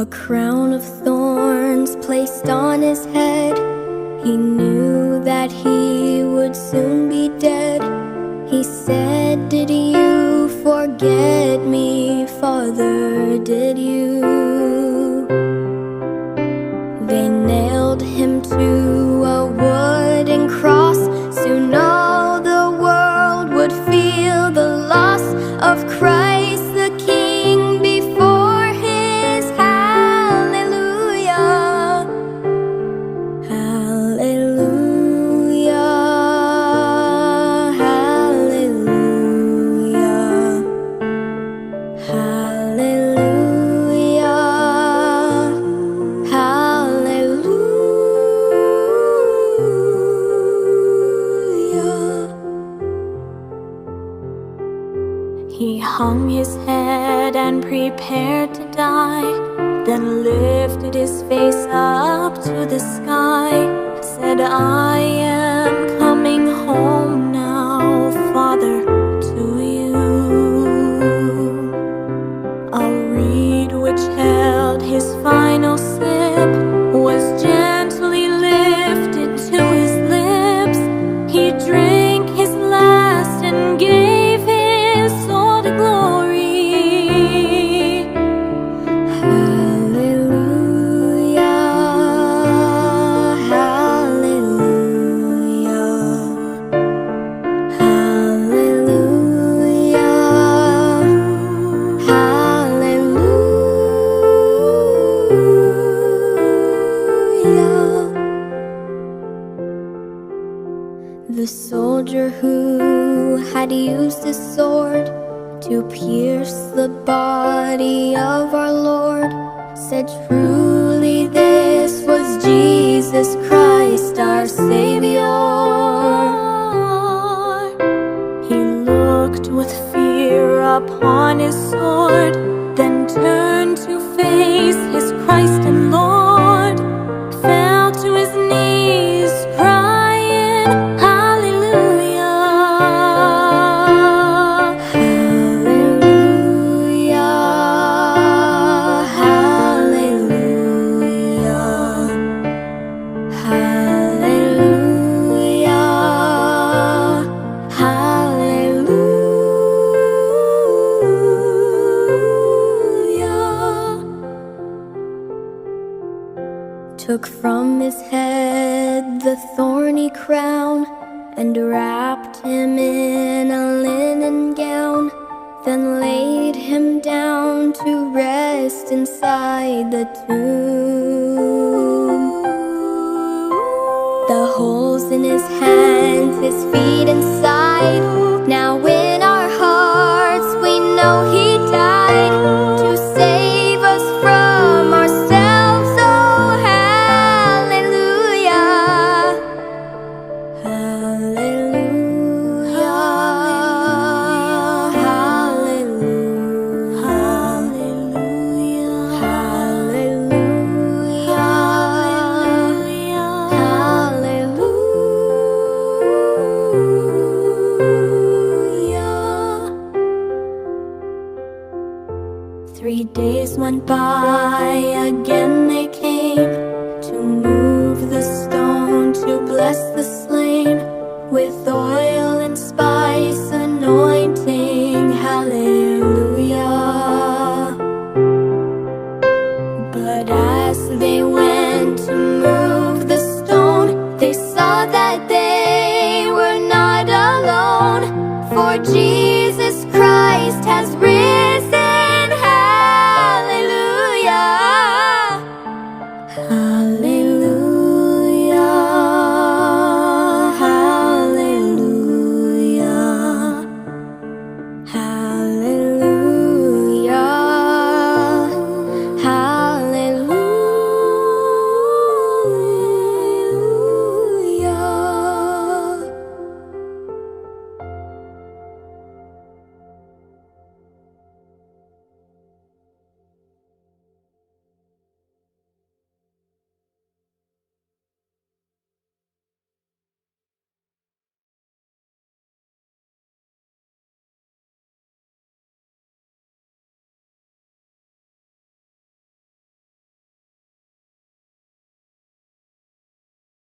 A crown of thorns placed on his head. He knew that he would soon be dead. He said, "Did you forget me, Father, did you?" They nailed him to a wooden cross. Soon all the world would feel the loss of Christ the King before his hallelujah. Hallelujah, hallelujah, hallelujah, hallelujah. He hung his head and prepared to die, then lifted his face up to the sky, said, "I am coming home now, Father, to you." A reed which held his final sip was gently lifted to his lips. He drank his last and gave his soul to glory. Hallelujah, hallelujah, hallelujah, hallelujah. The soldier who had used his sword to pierce the body of our Lord said, "Truly this was Jesus Christ, our Savior." He looked with fear upon his sword, then turned to face his Christ and Lord, fell to his knees, crying, "Hallelujah, hallelujah, hallelujah, hallelujah, hallelujah." Took from his head the thorny crown and wrapped him in a linen gown, then laid him down to rest inside the tomb. The holes in his hands, his feet inside. Now in our hearts we know he died to save us from ourselves. Oh, hallelujah, hallelujah, hallelujah, hallelujah, hallelujah, hallelujah. 3 days went by, again they came to move the stone, to bless the slain with oil and spice, anointing, hallelujah. But as they went to move the stone, they saw that they were not alone, for Jesus Christ has risen.